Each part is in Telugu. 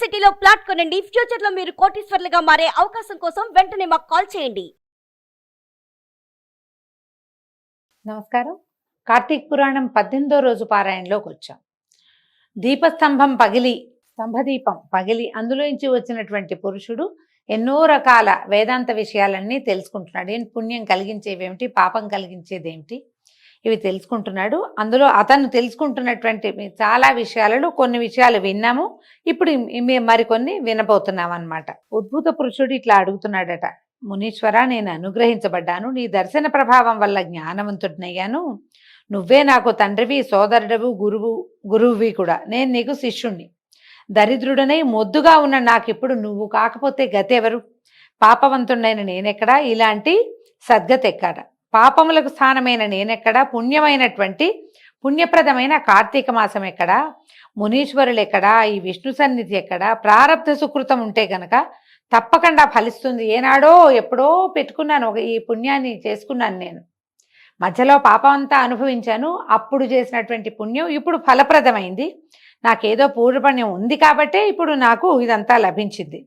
సిటీలో ప్లాట్ కొనండి. ఫ్యూచర్ లో మీరు కోటీశ్వర్లుగా మారే అవకాశం కోసం వెంటనే మాకు కాల్ చేయండి. నమస్కారం. కార్తీక పురాణం 18వ రోజు పారాయణలోకి వచ్చాం. దీపస్తంభం పగిలి, స్తంభదీపం పగిలి అందులోంచి వచ్చినటువంటి పురుషుడు ఎన్నో రకాల వేదాంత విషయాలన్నీ తెలుసుకుంటున్నాడు. ఏం పుణ్యం కలిగించేవేమిటి, పాపం కలిగించేదేమిటి, ఇవి తెలుసుకుంటున్నాడు. అందులో అతను తెలుసుకుంటున్నటువంటి చాలా విషయాలలో కొన్ని విషయాలు విన్నాము, ఇప్పుడు మరికొన్ని వినబోతున్నాం అన్నమాట. ఉద్భూత పురుషుడు ఇట్లా అడుగుతున్నాడట, మునీశ్వర, నేను అనుగ్రహించబడ్డాను, నీ దర్శన ప్రభావం వల్ల జ్ఞానవంతుడినయ్యాను. నువ్వే నాకు తండ్రివి, సోదరుడవు, గురువువి కూడా. నేను నీకు శిష్యుణ్ణి. దరిద్రుడనై మొద్దుగా ఉన్న నాకిప్పుడు నువ్వు కాకపోతే గతి ఎవరు? పాపవంతుడైన నేనెక్కడా, ఇలాంటి సద్గతి ఎక్కడ? పాపములకు స్థానమైన నేనెక్కడా, పుణ్యప్రదమైన కార్తీక మాసం ఎక్కడా, మునీశ్వరులు ఎక్కడా, ఈ విష్ణు సన్నిధి ఎక్కడా? ప్రారబ్ధ సుకృతం ఉంటే గనక తప్పకుండా ఫలిస్తుంది. ఏనాడో ఎప్పుడో పెట్టుకున్నాను, ఈ పుణ్యాన్ని చేసుకున్నాను. నేను మధ్యలో పాపం అంతా అనుభవించాను, అప్పుడు చేసినటువంటి పుణ్యం ఇప్పుడు ఫలప్రదమైంది. నాకేదో పూర్వపుణ్యం ఉంది కాబట్టే ఇప్పుడు నాకు ఇదంతా లభించింది.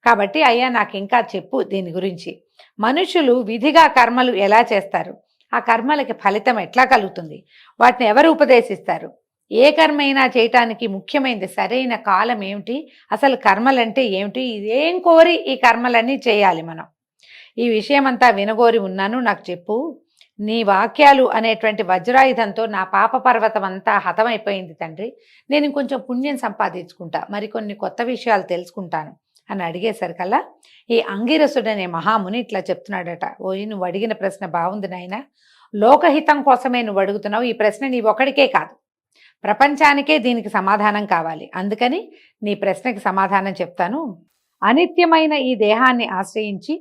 కాబట్టి అయ్యా, నాకు ఇంకా చెప్పు దీని గురించి. మనుషులు విధిగా కర్మలు ఎలా చేస్తారు? ఆ కర్మలకి ఫలితం ఎట్లా కలుగుతుంది? వాటిని ఎవరు ఉపదేశిస్తారు? ఏ కర్మ అయినా చేయటానికి ముఖ్యమైనది సరైన కాలం ఏమిటి? అసలు కర్మలంటే ఏమిటి? ఇదేం కోరి ఈ కర్మలన్నీ చేయాలి మనం? ఈ విషయం అంతా వినగోరి ఉన్నాను, నాకు చెప్పు. నీ వాక్యాలు అనేటువంటి వజ్రాయుధంతో నా పాప పర్వతం అంతా హతమైపోయింది తండ్రి. నేను ఇంకొంచెం పుణ్యం సంపాదించుకుంటా, మరికొన్ని కొత్త విషయాలు తెలుసుకుంటాను అని అడిగేసరికల్లా ఈ అంగిరసుడనే మహాముని ఇట్లా చెప్తున్నాడట, ఓయి, నువ్వు అడిగిన ప్రశ్న బాగుంది నాయన. లోకహితం కోసమే నువ్వు అడుగుతున్నావు. ఈ ప్రశ్న నీ ఒక్కడికే కాదు, ప్రపంచానికే దీనికి సమాధానం కావాలి. అందుకని నీ ప్రశ్నకి సమాధానం చెప్తాను. అనిత్యమైన ఈ దేహాన్ని ఆశ్రయించి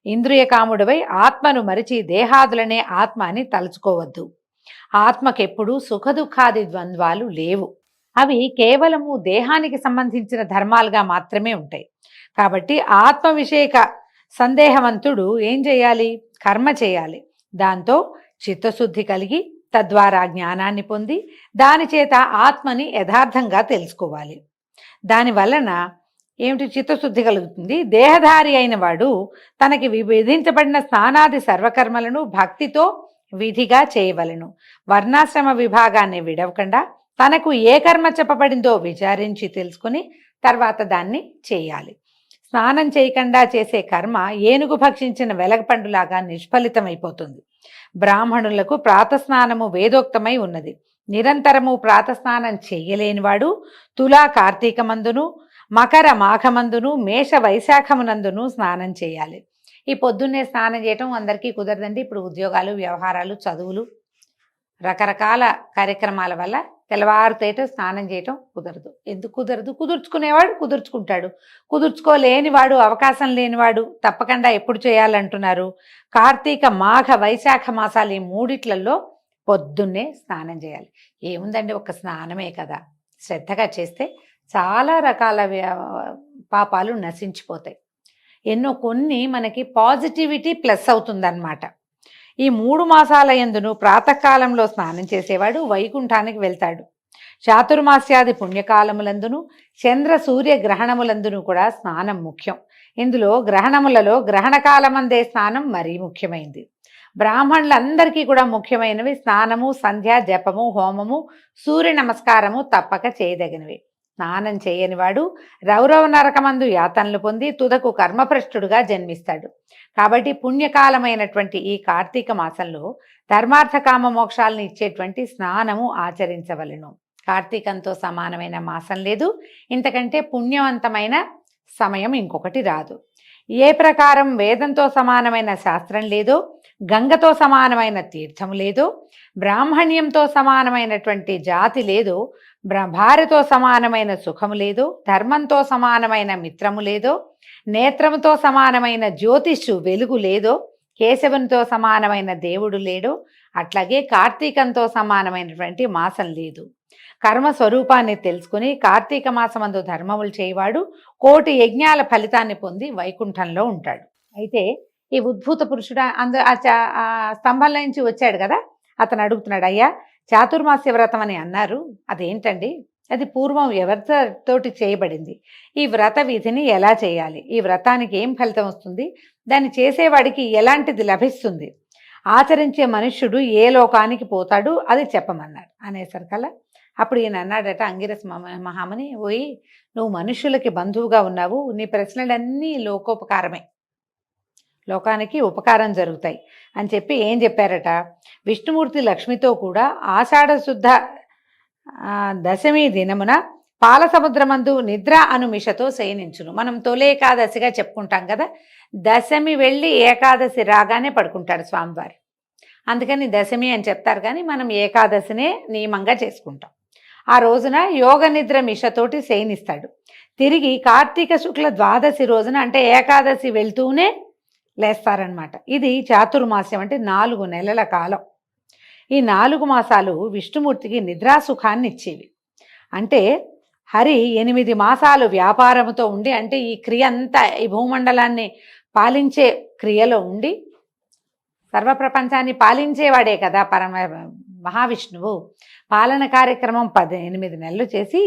ఇంద్రియకాముడివై ఆత్మను మరిచి దేహాదులనే ఆత్మ అని తలుచుకోవద్దు. ఆత్మకెప్పుడు సుఖదుఖాది ద్వంద్వాలు లేవు. అవి కేవలము దేహానికి సంబంధించిన ధర్మాలుగా మాత్రమే ఉంటాయి. కాబట్టి ఆత్మ విషయక సందేహవంతుడు ఏం చేయాలి? కర్మ చేయాలి. దాంతో చిత్తశుద్ధి కలిగి తద్వారా జ్ఞానాన్ని పొంది దాని చేత ఆత్మని యథార్థంగా తెలుసుకోవాలి. దాని వలన ఏమిటి? చిత్తశుద్ధి కలుగుతుంది. దేహధారి అయిన వాడు తనకి విధించబడిన స్నానాది సర్వకర్మలను భక్తితో విధిగా చేయవలను. వర్ణాశ్రమ విభాగాన్ని విడవకుండా తనకు ఏ కర్మ చెప్పబడిందో విచారించి తెలుసుకుని తర్వాత దాన్ని చేయాలి. స్నానం చేయకుండా చేసే కర్మ ఏనుగు భక్షించిన వెలగపండులాగా నిష్ఫలితమైపోతుంది. బ్రాహ్మణులకు ప్రాతస్నానము వేదోక్తమై ఉన్నది. నిరంతరము ప్రాతస్నానం చేయలేనివాడు తులా కార్తీకమందును, మకర మాఘమందును, మేష వైశాఖమునందును స్నానం చేయాలి. ఈ పొద్దున్నే స్నానం చేయటం అందరికీ కుదరదండి. ఇప్పుడు ఉద్యోగాలు, వ్యవహారాలు, చదువులు, రకరకాల కార్యక్రమాల వల్ల తెల్లవారుతేట స్నానం చేయటం కుదరదు. ఎందుకు కుదరదు? కుదుర్చుకునేవాడు కుదుర్చుకుంటాడు, కుదుర్చుకోలేనివాడు, అవకాశం లేనివాడు తప్పకుండా ఎప్పుడు చేయాలంటున్నారు? కార్తీక మాఘ వైశాఖ మాసాలు, ఈ మూడిట్లలో పొద్దున్నే స్నానం చేయాలి. ఏముందండి, ఒక స్నానమే కదా. శ్రద్ధగా చేస్తే చాలా రకాల పాపాలు నశించిపోతాయి. కొన్ని మనకి పాజిటివిటీ ప్లస్ అవుతుందన్నమాట. ఈ 3 మాసాల యందును ప్రాతకాలంలో స్నానం చేసేవాడు వైకుంఠానికి వెళ్తాడు. చాతుర్మాస్యాది పుణ్యకాలములందును చంద్ర సూర్య గ్రహణములందును కూడా స్నానం ముఖ్యం. ఇందులో గ్రహణములలో గ్రహణకాలమందే స్నానం మరీ ముఖ్యమైనది. బ్రాహ్మణులందరికీ కూడా ముఖ్యమైనవి స్నానము, సంధ్య, జపము, హోమము, సూర్య నమస్కారము తప్పక చేయదగినవి. స్నానం చేయనివాడు రౌరవ నరకమందు యాతనలు పొంది తుదకు కర్మభ్రష్టుడుగా జన్మిస్తాడు. కాబట్టి పుణ్యకాలమైనటువంటి ఈ కార్తీక మాసంలో ధర్మార్థ కామ మోక్షాలను ఇచ్చేటువంటి స్నానము ఆచరించవలెను. కార్తీకంతో సమానమైన మాసం లేదు, ఇంతకంటే పుణ్యవంతమైన సమయం ఇంకొకటి రాదు. ఏ ప్రకారం వేదంతో సమానమైన శాస్త్రం లేదో, గంగతో సమానమైన తీర్థం లేదో, బ్రాహ్మణ్యంతో సమానమైనటువంటి జాతి లేదో, భార్యతో సమానమైన సుఖము లేదో, ధర్మంతో సమానమైన మిత్రము లేదో, నేత్రముతో సమానమైన జ్యోతిష్షు వెలుగు లేదో, కేశవునితో సమానమైన దేవుడు లేడో, అట్లాగే కార్తీకంతో సమానమైనటువంటి మాసం లేదు. కర్మ స్వరూపాన్ని తెలుసుకుని కార్తీక మాసమందు ధర్మములు చేయవాడు కోటి యజ్ఞాల ఫలితాన్ని పొంది వైకుంఠంలో ఉంటాడు. అయితే ఈ ఉద్భూత పురుషుడు ఆ స్తంభంలో నుంచి వచ్చాడు కదా, అతను అడుగుతున్నాడు, అయ్యా చాతుర్మాస్య వ్రతం అని అన్నారు, అదేంటండి అది పూర్వం ఎవరితోటి చేయబడింది, ఈ వ్రత విధిని ఎలా చేయాలి, ఈ వ్రతానికి ఏం ఫలితం వస్తుంది, దాన్ని చేసేవాడికి ఎలాంటిది లభిస్తుంది, ఆచరించే మనుష్యుడు ఏ లోకానికి పోతాడు, అది చెప్పమన్నాడు. అనేసరికల్లా అప్పుడు ఈయన అన్నాడట, అంగిరస్ మహాముని, పోయి నువ్వు మనుష్యులకి బంధువుగా ఉన్నావు, నీ ప్రశ్నలన్నీ లోకోపకారమే, లోకానికి ఉపకారం జరుగుతాయి అని చెప్పి ఏం చెప్పారట, విష్ణుమూర్తి లక్ష్మితో కూడా ఆషాఢ శుద్ధ దశమి దినమున పాల సముద్రమందు నిద్ర అనుమిషతో శయనించును. మనం తొలి ఏకాదశిగా చెప్పుకుంటాం కదా, దశమి వెళ్ళి ఏకాదశి రాగానే పడుకుంటాడు స్వామివారు, అందుకని దశమి అని చెప్తారు, కానీ మనం ఏకాదశినే నియమంగా చేసుకుంటాం. ఆ రోజున యోగ నిద్ర మిషతోటి శయనిస్తాడు. తిరిగి కార్తీక శుక్ల ద్వాదశి రోజున అంటే ఏకాదశి వెళ్తూనే లేస్తారనమాట. ఇది చాతుర్మాస్యం, అంటే 4 నెలల కాలం. ఈ 4 మాసాలు విష్ణుమూర్తికి నిద్రాసుఖాన్ని ఇచ్చేవి. అంటే హరి 8 మాసాలు వ్యాపారముతో ఉండి, అంటే ఈ క్రియ అంతా ఈ భూమండలాన్ని పాలించే క్రియలో ఉండి, సర్వప్రపంచాన్ని పాలించేవాడే కదా మహావిష్ణువు. పాలన కార్యక్రమం 8 నెలలు చేసి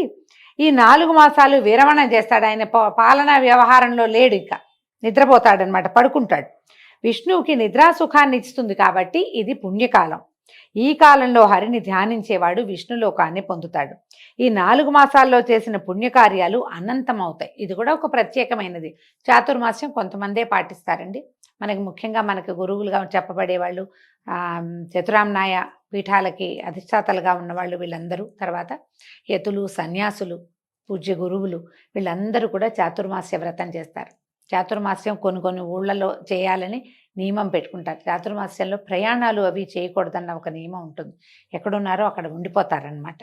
ఈ 4 మాసాలు విరమణ చేస్తాడు. ఆయన పాలనా వ్యవహారంలో లేడు, ఇక నిద్రపోతాడనమాట, పడుకుంటాడు. విష్ణువుకి నిద్రాసుఖాన్ని ఇస్తుంది కాబట్టి ఇది పుణ్యకాలం. ఈ కాలంలో హరిని ధ్యానించేవాడు విష్ణులోకాన్ని పొందుతాడు. ఈ 4 మాసాల్లో చేసిన పుణ్యకార్యాలు అనంతమవుతాయి. ఇది కూడా ఒక ప్రత్యేకమైనది. చాతుర్మాస్యం కొంతమందే పాటిస్తారండి. మనకి ముఖ్యంగా మనకి గురువులుగా చెప్పబడేవాళ్ళు, చతురామ్నాయ పీఠాలకి అధిష్టాతలుగా ఉన్నవాళ్ళు వీళ్ళందరూ, తర్వాత యతులు, సన్యాసులు, పూజ్య గురువులు, వీళ్ళందరూ కూడా చాతుర్మాస్య వ్రతం చేస్తారు. చాతుర్మాస్యం కొన్ని ఊళ్ళలో చేయాలని నియమం పెట్టుకుంటారు. చాతుర్మాస్యంలో ప్రయాణాలు అవి చేయకూడదన్న ఒక నియమం ఉంటుంది. ఎక్కడున్నారో అక్కడ ఉండిపోతారనమాట.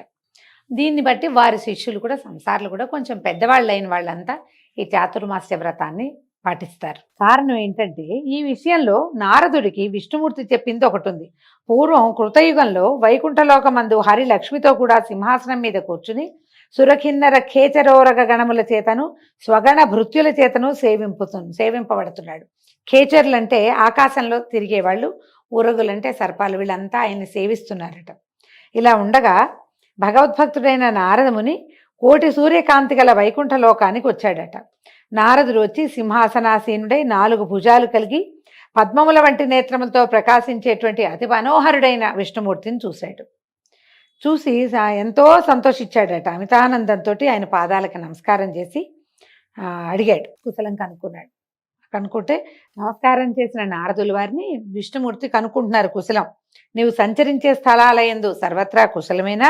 దీన్ని బట్టి వారి శిష్యులు కూడా, సంసారులు కూడా, కొంచెం పెద్దవాళ్ళు అయిన వాళ్ళంతా ఈ చాతుర్మాస్య వ్రతాన్ని పాటిస్తారు. కారణం ఏంటంటే, ఈ విషయంలో నారదుడికి విష్ణుమూర్తి చెప్పింది ఒకటి ఉంది. పూర్వం కృతయుగంలో వైకుంఠలోకమందు హరి లక్ష్మితో కూడా సింహాసనం మీద కూర్చుని సురకిన్నర ఖేచరోరగ గణముల చేతను స్వగణ భృత్యుల చేతను సేవింపబడుతున్నాడు. ఖేచరులంటే ఆకాశంలో తిరిగేవాళ్ళు, ఉరగులంటే సర్పాలు, వీళ్ళంతా ఆయన్ని సేవిస్తున్నారట. ఇలా ఉండగా భగవద్భక్తుడైన నారదముని కోటి సూర్యకాంతి గల వైకుంఠ లోకానికి వచ్చాడట. నారదుడు వచ్చి సింహాసనాసీనుడై 4 భుజాలు కలిగి పద్మముల వంటి నేత్రములతో ప్రకాశించేటువంటి అతి మనోహరుడైన విష్ణుమూర్తిని చూశాడు. చూసి ఎంతో సంతోషించాడట. అమితానందంతో ఆయన పాదాలకు నమస్కారం చేసి అడిగాడు, కుశలం కనుక్కున్నాడు. కనుక్కుంటే నమస్కారం చేసిన నారదుల వారిని విష్ణుమూర్తి కనుక్కుంటున్నారు కుశలం. నీవు సంచరించే స్థలాలయందు సర్వత్రా కుశలమేనా?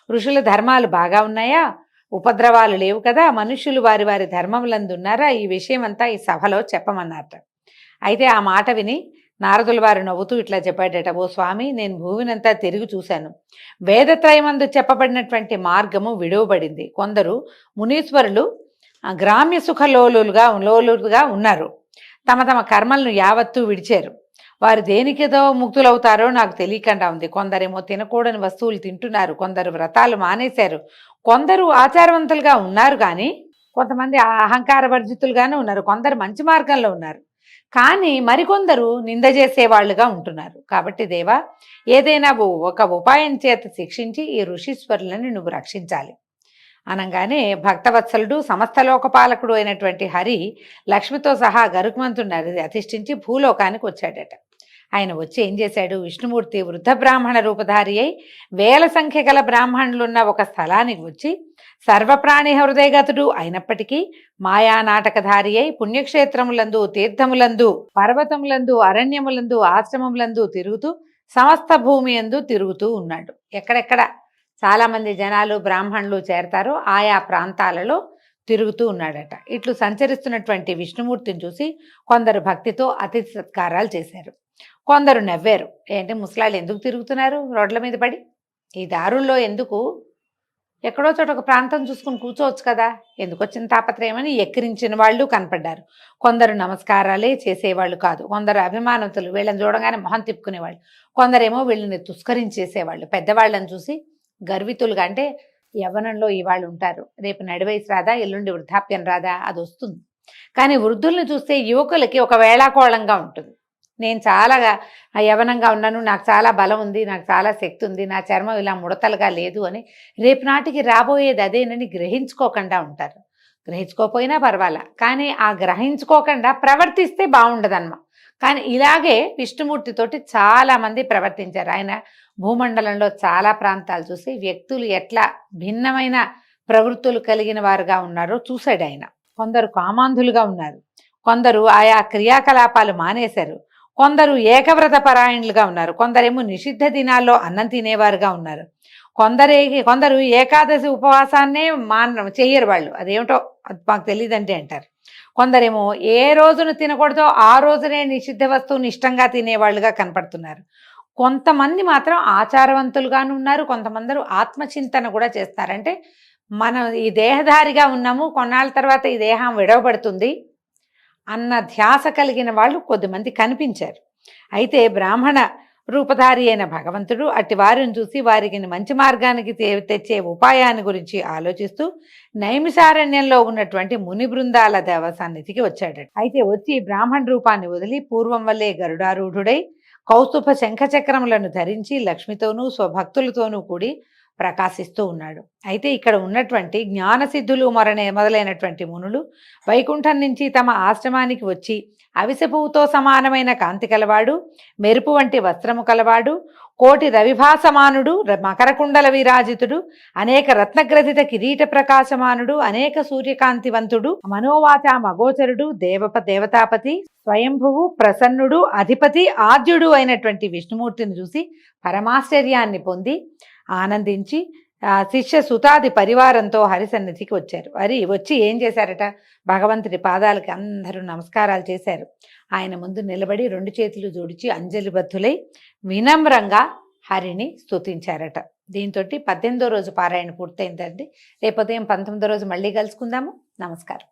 ఋషుల ధర్మాలు బాగా ఉన్నాయా? ఉపద్రవాలు లేవు కదా? మనుష్యులు వారి వారి ధర్మములందు ఉన్నారా? ఈ విషయం అంతా ఈ సభలో చెప్పమన్నారట. అయితే ఆ మాట విని నారదుల వారు నవ్వుతూ ఇట్లా చెప్పాడట, ఓ స్వామి, నేను భూమినంతా తిరిగి చూశాను. వేదత్రయమందు చెప్పబడినటువంటి మార్గము విడువబడింది. కొందరు మునీశ్వరులు గ్రామ్య లోలుగా ఉన్నారు. తమ తమ కర్మలను యావత్తూ విడిచారు. వారు దేనికేదో ముక్తులవుతారో నాకు తెలియకుండా ఉంది. కొందరేమో తినకూడని వస్తువులు తింటున్నారు, కొందరు వ్రతాలు మానేశారు, కొందరు ఆచారవంతులుగా ఉన్నారు, కానీ కొంతమంది అహంకార వర్జితులుగానే ఉన్నారు, కొందరు మంచి మార్గంలో ఉన్నారు, కానీ మరికొందరు నింద చేసేవాళ్ళుగా ఉంటున్నారు. కాబట్టి దేవా, ఏదైనా ఒక ఉపాయం చేత శిక్షించి ఈ ఋషీశ్వరులని నువ్వు రక్షించాలి అనగానే భక్తవత్సలుడు సమస్త లోకపాలకుడు అయినటువంటి హరి లక్ష్మితో సహా గరుకుమంతుడిని అధిష్ఠించి భూలోకానికి వచ్చాడట. ఆయన వచ్చి ఏం చేశాడు, విష్ణుమూర్తి వృద్ధ బ్రాహ్మణ రూపధారి అయి వేల సంఖ్య గల బ్రాహ్మణులున్న ఒక స్థలానికి వచ్చి సర్వప్రాణి హృదయగతుడు అయినప్పటికీ మాయా నాటకధారి అయి పుణ్యక్షేత్రములందు, తీర్థములందు, పర్వతములందు, అరణ్యములందు, ఆశ్రమములందు తిరుగుతూ సమస్త భూమి యందు తిరుగుతూ ఉన్నాడు. ఎక్కడెక్కడ చాలామంది జనాలు బ్రాహ్మణులు చేరతారో ఆయా ప్రాంతాలలో తిరుగుతూ ఉన్నాడట. ఇట్లు సంచరిస్తున్నటువంటి విష్ణుమూర్తిని చూసి కొందరు భక్తితో అతిథి సత్కారాలు చేశారు, కొందరు నవ్వారు. ఏంటి ముసలాళ్ళు ఎందుకు తిరుగుతున్నారు రోడ్ల మీద పడి, ఈ దారుల్లో ఎందుకు, ఎక్కడో చోట ఒక ప్రాంతం చూసుకుని కూర్చోవచ్చు కదా, ఎందుకు వచ్చిన తాపత్రయమని ఎక్కిరించిన వాళ్ళు కనపడ్డారు. కొందరు నమస్కారాలే చేసేవాళ్ళు కాదు, కొందరు అభిమానతులు, వీళ్ళని చూడగానే మొహం తిప్పుకునేవాళ్ళు, కొందరేమో వీళ్ళని తుస్కరించేసేవాళ్ళు. పెద్దవాళ్ళని చూసి గర్వితులుగా, అంటే యవ్వనంలో ఇవాళ్ళు ఉంటారు, రేపు నడివయసు రాదా, ఎల్లుండి వృద్ధాప్యం రాదా, అది వస్తుంది. కానీ వృద్ధుల్ని చూస్తే యువకులకి ఒక వేళాకోళంగా ఉంటుంది. నేను చాలా యవనంగా ఉన్నాను, నాకు చాలా బలం ఉంది, నాకు చాలా శక్తి ఉంది, నా చర్మం ఇలా ముడతలుగా లేదు అని రేపు నాటికి రాబోయేది అదేనని గ్రహించుకోకుండా ఉంటారు. గ్రహించుకోకపోయినా పర్వాలా, కానీ ఆ గ్రహించుకోకుండా ప్రవర్తిస్తే బాగుండదన్నమా. కానీ ఇలాగే విష్ణుమూర్తితోటి చాలామంది ప్రవర్తించారు. ఆయన భూమండలంలో చాలా ప్రాంతాలు చూసి వ్యక్తులు ఎట్లా భిన్నమైన ప్రవృత్తులు కలిగిన వారుగా ఉన్నారో చూశాడు ఆయన. కొందరు కామాంధులుగా ఉన్నారు, కొందరు ఆయా క్రియాకలాపాలు మానేశారు, కొందరు ఏకవ్రత పరాయణులుగా ఉన్నారు, కొందరేమో నిషిద్ధ దినాల్లో అన్నం తినేవారుగా ఉన్నారు, కొందరు ఏకాదశి ఉపవాసాన్నే చెయ్యరు వాళ్ళు, అదేమిటో అది మాకు తెలియదంటే అంటారు. కొందరేమో ఏ రోజును తినకూడదో ఆ రోజునే నిషిద్ధ వస్తువుని ఇష్టంగా తినేవాళ్ళుగా కనపడుతున్నారు. కొంతమంది మాత్రం ఆచారవంతులుగాను ఉన్నారు, కొంతమంది ఆత్మచింతన కూడా చేస్తారంటే మనం ఈ దేహధారిగా ఉన్నాము, కొన్నాళ్ళ తర్వాత ఈ దేహం విడవబడుతుంది అన్న ధ్యాస కలిగిన వాళ్ళు కొద్దిమంది కనిపించారు. అయితే బ్రాహ్మణ రూపధారి అయిన భగవంతుడు అట్టి వారిని చూసి వారికి మంచి మార్గానికి తెచ్చే ఉపాయాన్ని గురించి ఆలోచిస్తూ నైమిషారణ్యంలో ఉన్నటువంటి ముని బృందాల దేవ సన్నిధికి వచ్చాడు. అయితే వచ్చి బ్రాహ్మణ రూపాన్ని వదిలి పూర్వం వల్లే గరుడారూఢుడై కౌస్తుభ శంఖచక్రములను ధరించి లక్ష్మితోనూ స్వభక్తులతోనూ కూడి ప్రకాశిస్తూ ఉన్నాడు. అయితే ఇక్కడ ఉన్నటువంటి జ్ఞానసిద్ధులు మొదలైనటువంటి మునులు వైకుంఠం నుంచి తమ ఆశ్రమానికి వచ్చి అవిసెపువ్వుతో సమానమైన కాంతి కలవాడు, మెరుపు వంటి వస్త్రము కలవాడు, కోటి రవిభాసమానుడు, మకరకుండల విరాజితుడు, అనేక రత్నగ్రథిత కిరీట ప్రకాశమానుడు, అనేక సూర్యకాంతివంతుడు, మనోవాచ మగోచరుడు, దేవతాపతి, స్వయంభువు, ప్రసన్నుడు, అధిపతి, ఆద్యుడు అయినటువంటి విష్ణుమూర్తిని చూసి పరమాశ్చర్యాన్ని పొంది ఆనందించి శిష్య సుతాది పరివారంతో హరిసన్నిధికి వచ్చారు. వచ్చి ఏం చేశారట, భగవంతుడి పాదాలకి అందరూ నమస్కారాలు చేశారు. ఆయన ముందు నిలబడి 2 చేతులు జోడించి అంజలిబద్ధులై వినమ్రంగా హరిని స్తుతించారట. దీంతో 18వ రోజు పారాయణ పూర్తయిందండి. రేపు ఉదయం 19వ రోజు మళ్ళీ కలుసుకుందాము. నమస్కారం.